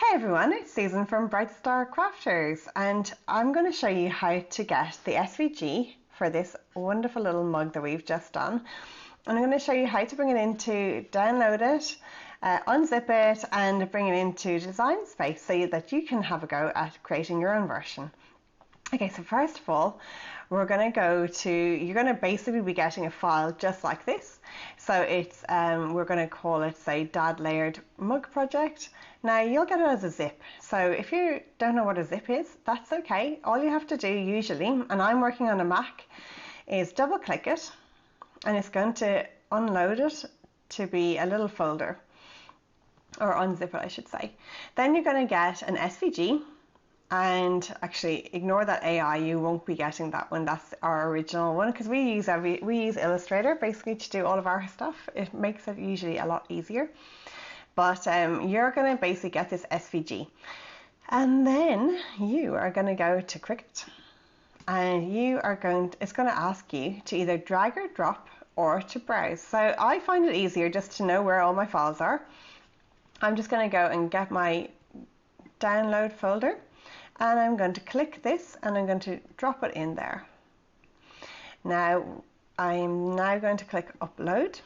Hey everyone, it's Susan from Bright Star Crafters, and I'm going to show you how to get the SVG for this wonderful little mug that we've just done. And I'm going to show you how to bring it into, download it, unzip it and bring it into Design Space so that you can have a go at creating your own version. Okay, so first of all, we're going to go to, you're going to basically be getting a file just like this. So it's, we're going to call it, say, Dad Layered Mug Project. Now you'll get it as a zip. So if you don't know what a zip is, that's okay. All you have to do usually, and I'm working on a Mac, is double click it and it's going to unload it to be a little folder, or unzip it I should say. Then you're going to get an SVG. And actually ignore that AI, you won't be getting that one. That's our original one, because we use Illustrator basically to do all of our stuff. It makes it usually a lot easier. But you're going to basically get this SVG, and then you are going to go to Cricut, and it's going to ask you to either drag or drop or to browse. So I find it easier just to know where all my files are. I'm just going to go and get my download folder. And I'm going to click this and I'm going to drop it in there. Now I'm going to click upload,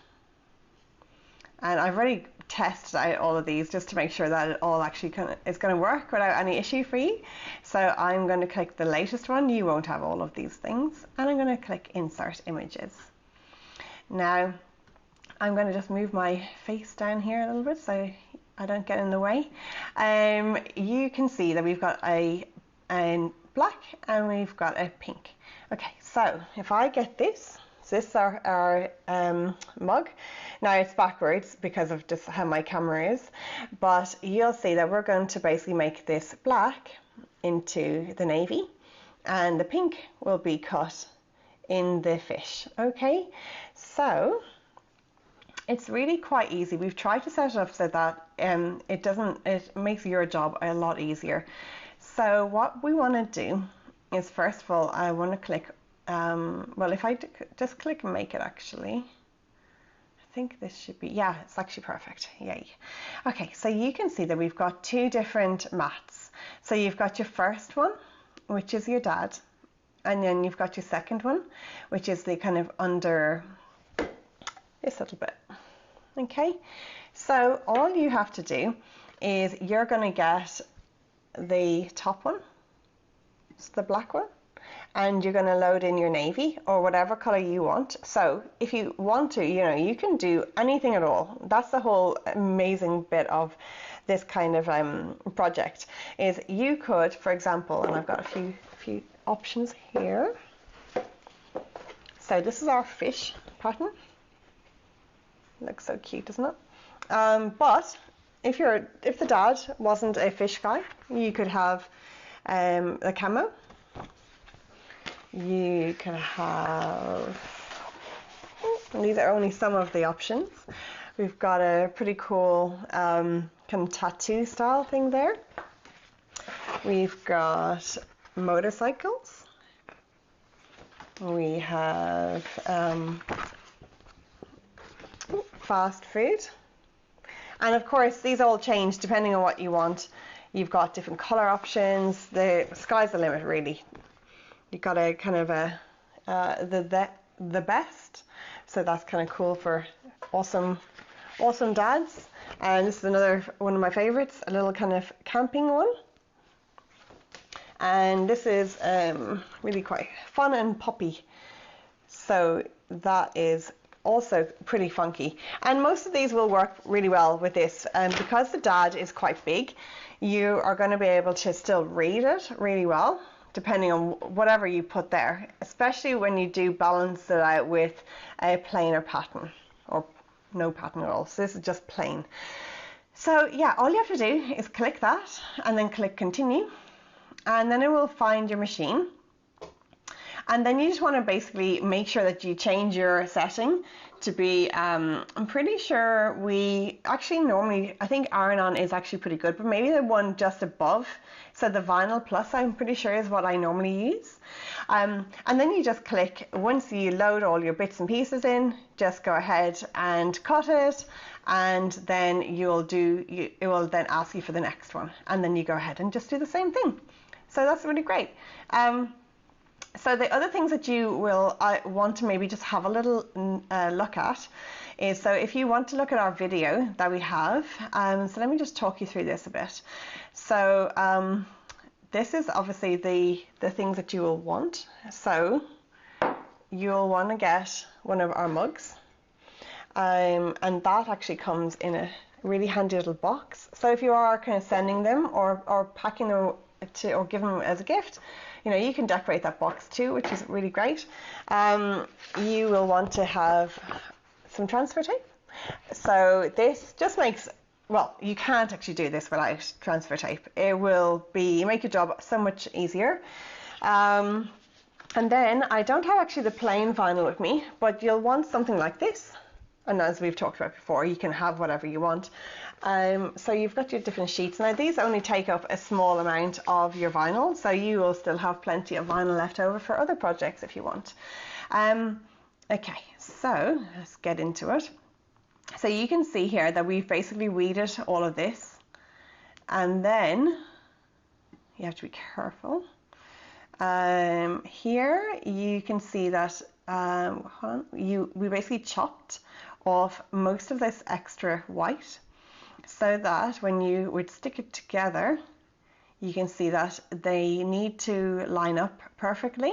and I've already tested out all of these just to make sure that it all actually is going to work without any issue for you. So I'm going to click the latest one. You won't have all of these things, and I'm going to click insert images. Now I'm going to just move my face down here a little bit so I don't get in the way. You can see that we've got a black and we've got a pink. Okay, so if I get this, so this is our mug. Now it's backwards because of just how my camera is, but you'll see that we're going to basically make this black into the navy, and the pink will be cut in the fish. Okay, so it's really quite easy. We've tried to set it up so that it makes your job a lot easier. So what we want to do is, first of all, I want to click, well, if I just click make it, actually, I think this should be, yeah, it's actually perfect. Yay. Okay, so you can see that we've got two different mats. So you've got your first one, which is your dad, and then you've got your second one, which is the kind of under this little bit. Okay, so all you have to do is you're going to get the top one, it's the black one, and you're going to load in your navy or whatever color you want. So if you want to, you can do anything at all. That's the whole amazing bit of this kind of project, is you could, for example, and I've got a few options here. So this is our fish pattern. Looks so cute, doesn't it? But if the dad wasn't a fish guy, you could have a camo. You can have, these are only some of the options. We've got a pretty cool kind of tattoo style thing there. We've got motorcycles. We have fast food, and of course these all change depending on what you want. You've got different color options. The sky's the limit, really. You've got a kind of the best, so that's kind of cool for awesome dads. And this is another one of my favorites, a little kind of camping one, and this is really quite fun and poppy, so that is also pretty funky. And most of these will work really well with this, and because the dad is quite big, you are going to be able to still read it really well depending on whatever you put there, especially when you do balance it out with a plainer pattern or no pattern at all. So this is just plain. So yeah, all you have to do is click that and then click continue, and then it will find your machine. And then you just want to basically make sure that you change your setting to be, I'm pretty sure we actually normally, I think Aranon is actually pretty good, but maybe the one just above. So the Vinyl Plus, I'm pretty sure, is what I normally use. And then you just click, once you load all your bits and pieces in, just go ahead and cut it. And then it will then ask you for the next one. And then you go ahead and just do the same thing. So that's really great. So the other things that you will want to maybe just have a little look at is, so if you want to look at our video that we have, so let me just talk you through this a bit. So this is obviously the things that you will want. So you'll want to get one of our mugs, and that actually comes in a really handy little box. So if you are kind of sending them or packing them or giving them as a gift, you know, you can decorate that box too, which is really great. You will want to have some transfer tape. So this just makes, well, you can't actually do this without transfer tape. It will make your job so much easier. And then I don't have actually the plain vinyl with me, but you'll want something like this. And as we've talked about before, you can have whatever you want. So you've got your different sheets. Now these only take up a small amount of your vinyl, so you will still have plenty of vinyl left over for other projects if you want. Okay, so let's get into it. So you can see here that we've basically weeded all of this, and then you have to be careful. Here you can see that we basically chopped off most of this extra white, so that when you would stick it together, you can see that they need to line up perfectly.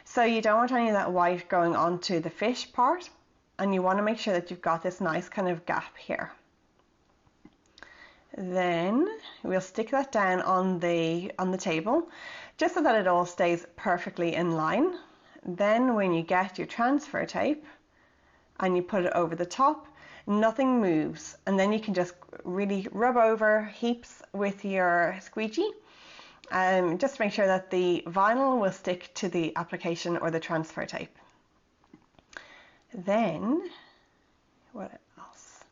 So you don't want any of that white going onto the fish part, and you want to make sure that you've got this nice kind of gap here. Then we'll stick that down on the table, just so that it all stays perfectly in line. Then when you get your transfer tape and you put it over the top, nothing moves, and then you can just really rub over heaps with your squeegee, just to make sure that the vinyl will stick to the application or the transfer tape. Then what else?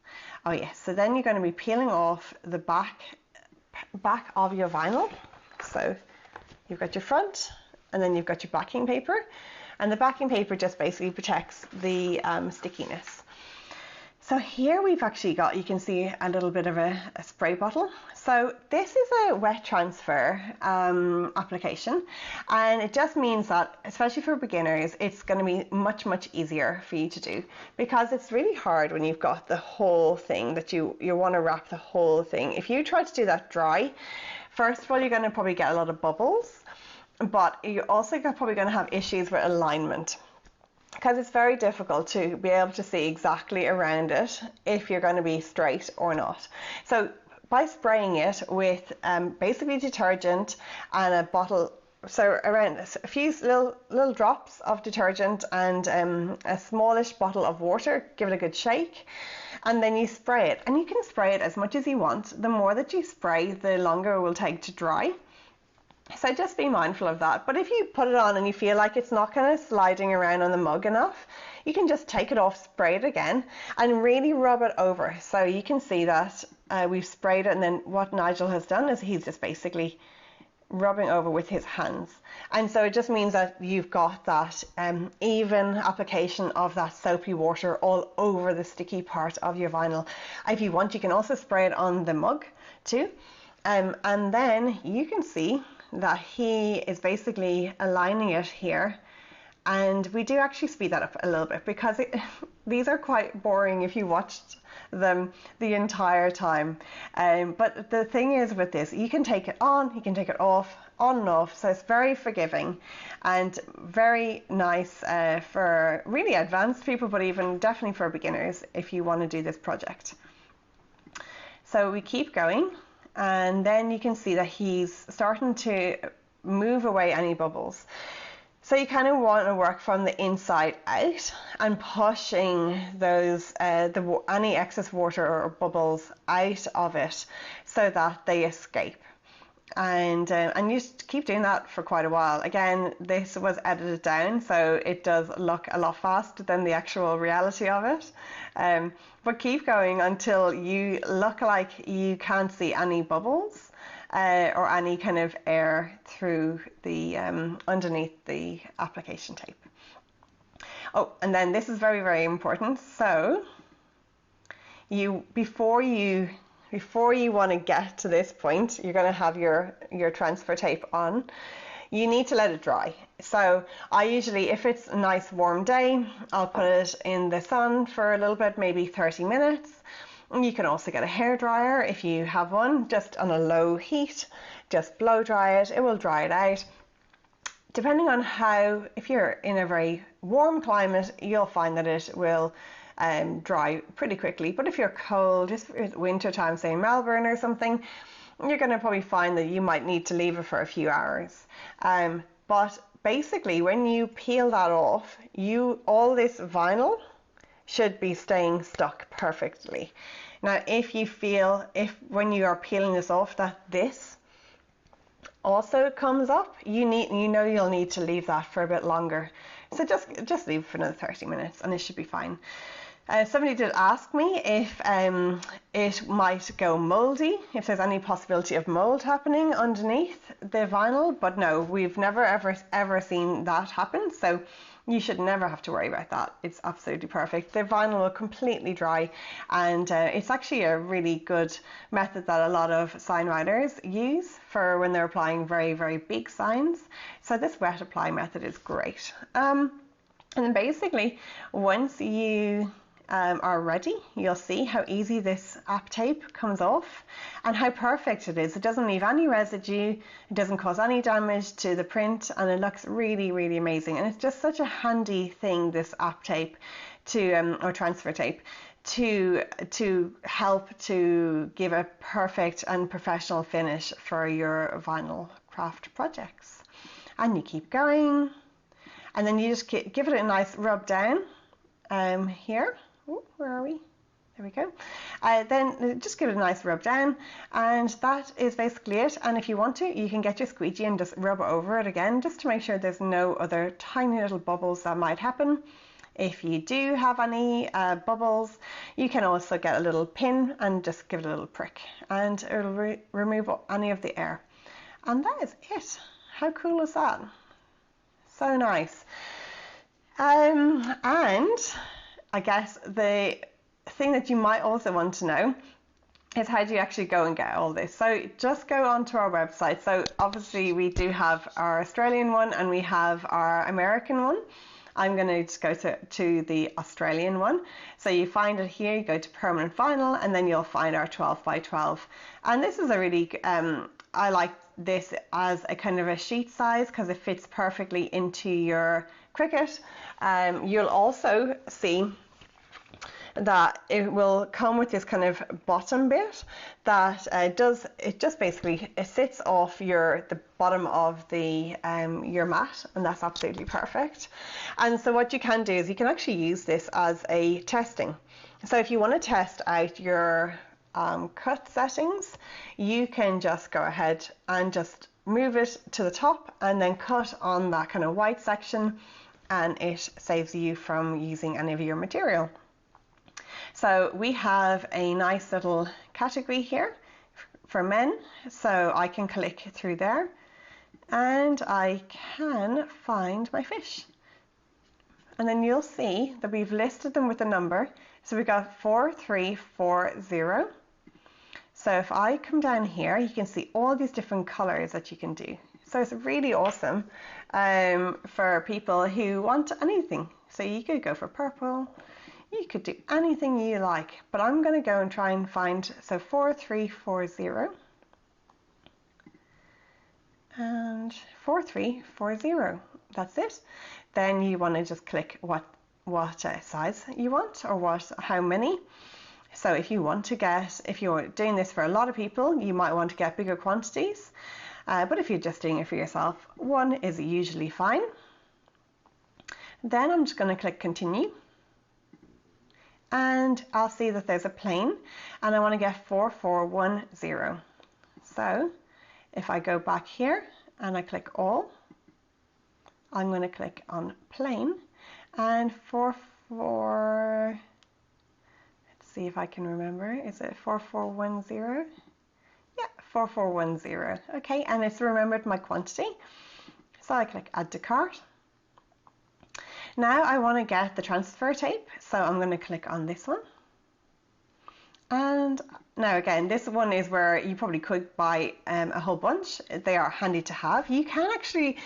Oh yes, so then you're going to be peeling off the back of your vinyl. So you've got your front, and then you've got your backing paper, and the backing paper just basically protects the stickiness. So here we've actually got, you can see a little bit of a spray bottle. So this is a wet transfer application, and it just means that, especially for beginners, it's going to be much easier for you to do, because it's really hard when you've got the whole thing that you want to wrap the whole thing. If you try to do that dry, first of all, you're going to probably get a lot of bubbles, but you're also probably going to have issues with alignment, because it's very difficult to be able to see exactly around it if you're going to be straight or not. So by spraying it with basically detergent and a bottle, so around a few little drops of detergent and a smallish bottle of water, give it a good shake, and then you spray it. And you can spray it as much as you want. The more that you spray, the longer it will take to dry. So just be mindful of that. But if you put it on and you feel like it's not kind of sliding around on the mug enough, you can just take it off, spray it again, and really rub it over. So you can see that we've sprayed it, and then what Nigel has done is he's just basically rubbing over with his hands. And so it just means that you've got that even application of that soapy water all over the sticky part of your vinyl. If you want, you can also spray it on the mug too. And then you can see that he is basically aligning it here, and we do actually speed that up a little bit, because these are quite boring if you watched them the entire time, but the thing is with this, you can take it on, you can take it off, on and off, so it's very forgiving and very nice for really advanced people, but even definitely for beginners if you want to do this project. So we keep going, and then you can see that he's starting to move away any bubbles. So you kind of want to work from the inside out and pushing those any excess water or bubbles out of it so that they escape. And you just keep doing that for quite a while. Again, this was edited down, so it does look a lot faster than the actual reality of it. But keep going until you look like you can't see any bubbles or any kind of air through the underneath the application tape. Oh, and then this is very, very important. So before you want to get to this point, you're going to have your transfer tape on. You need to let it dry. So I usually, if it's a nice warm day, I'll put it in the sun for a little bit, maybe 30 minutes. You can also get a hairdryer if you have one, just on a low heat. Just blow dry it. It will dry it out. Depending on if you're in a very warm climate, you'll find that it will dry pretty quickly. But if you're cold, it's winter time, say in Melbourne or something, you're going to probably find that you might need to leave it for a few hours. But basically, when you peel that off, all this vinyl should be staying stuck perfectly. Now, if when you are peeling this off, that this also comes up, you'll need to leave that for a bit longer. So just leave it for another 30 minutes and it should be fine. Somebody did ask me if it might go moldy, if there's any possibility of mold happening underneath the vinyl, but no, we've never ever seen that happen, so you should never have to worry about that. It's absolutely perfect. The vinyl will completely dry, and it's actually a really good method that a lot of sign writers use for when they're applying very, very big signs. So this wet apply method is great. And then basically, once you are ready, you'll see how easy this app tape comes off and how perfect it is. It doesn't leave any residue, it doesn't cause any damage to the print, and it looks really, really amazing. And it's just such a handy thing, this app tape or transfer tape, to help to give a perfect and professional finish for your vinyl craft projects. And you keep going, and then you just give it a nice rub down here. Ooh, where are we? There we go. Then just give it a nice rub down, and that is basically it. And if you want to, you can get your squeegee and just rub over it again, just to make sure there's no other tiny little bubbles that might happen. If you do have any bubbles, you can also get a little pin and just give it a little prick, and it'll remove any of the air. And that is it. How cool is that? So nice. And I guess the thing that you might also want to know is how do you actually go and get all this. So just go onto our website. So obviously we do have our Australian one and we have our American one. I'm going to just go to the Australian one. So you find it here, you go to permanent vinyl, and then you'll find our 12 by 12. And this is a really, I like this as a kind of a sheet size because it fits perfectly into your Cricut. You'll also see that it will come with this kind of bottom bit that it sits off the bottom of the your mat, and that's absolutely perfect. And so what you can do is you can actually use this as a testing. So if you want to test out your cut settings, you can just go ahead and just move it to the top and then cut on that kind of white section, and it saves you from using any of your material. So we have a nice little category here for men, so I can click through there and I can find my fish, and then you'll see that we've listed them with a number. So we've got 4340. So if I come down here, you can see all these different colors that you can do. So it's really awesome for people who want anything. So you could go for purple, you could do anything you like, but I'm going to go and try and find, so 4340 and 4340, that's it. Then you want to just click what size you want, or how many. So if you're doing this for a lot of people, you might want to get bigger quantities, but if you're just doing it for yourself, one is usually fine. Then I'm just going to click continue, and I'll see that there's a plane, and I want to get 4410. So If I go back here and I click all, I'm going to click on plain, and let's see if I can remember, is it 4410? Yeah, 4410. Okay, and it's remembered my quantity. So I click add to cart. Now I want to get the transfer tape, so I'm going to click on this one. And now again, this one is where you probably could buy a whole bunch. They are handy to have. You can actually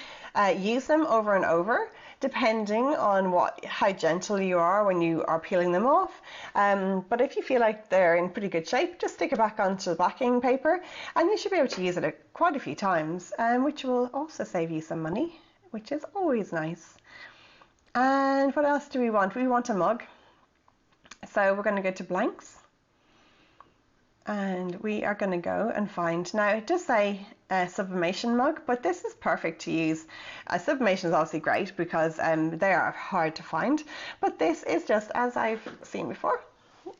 use them over and over, depending on how gentle you are when you are peeling them off. But if you feel like they're in pretty good shape, just stick it back onto the backing paper, and you should be able to use it quite a few times, which will also save you some money, which is always nice. And what else do we want? We want a mug. So we're going to go to blanks. And we are going to go and find, now it does say a sublimation mug, but this is perfect to use. Sublimation is obviously great because they are hard to find, but this is just, as I've seen before,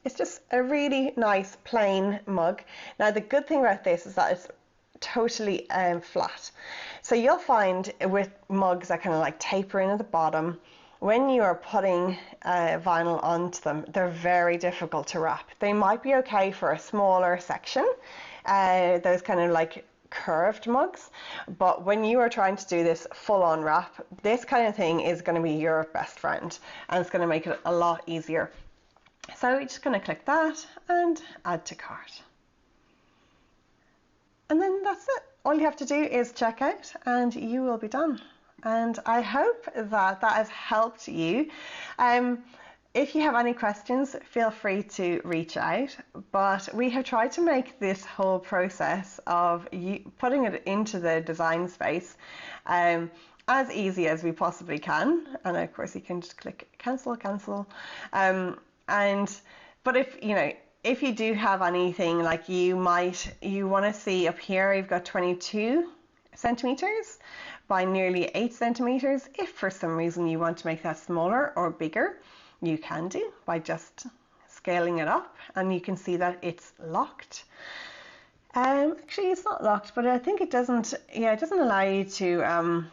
it's just a really nice plain mug. Now the good thing about this is that it's totally flat. So you'll find with mugs that kind of like taper in at the bottom, when you are putting vinyl onto them, they're very difficult to wrap. They might be okay for a smaller section, those kind of like curved mugs, but when you are trying to do this full-on wrap, this kind of thing is going to be your best friend, and it's going to make it a lot easier. So we're just going to click that and add to cart. And then that's it. All you have to do is check out and you will be done. And I hope that has helped you. If you have any questions, feel free to reach out. But we have tried to make this whole process of putting it into the design space as easy as we possibly can. And of course, you can just click cancel, cancel. But if you do have anything like you want to see up here, you've got 22 centimeters by nearly 8 centimeters. If for some reason you want to make that smaller or bigger, you can do by just scaling it up, and you can see that it's locked. Actually it's not locked, but I think it doesn't allow you to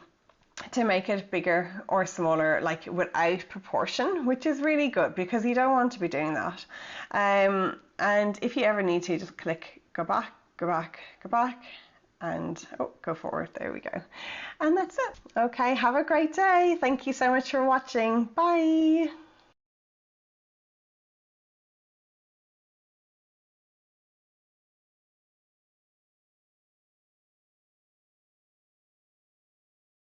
make it bigger or smaller, like without proportion, which is really good because you don't want to be doing that. And if you ever need to, just click go back, go back, go back, and go forward. There we go. And that's it. Okay, have a great day. Thank you so much for watching. Bye.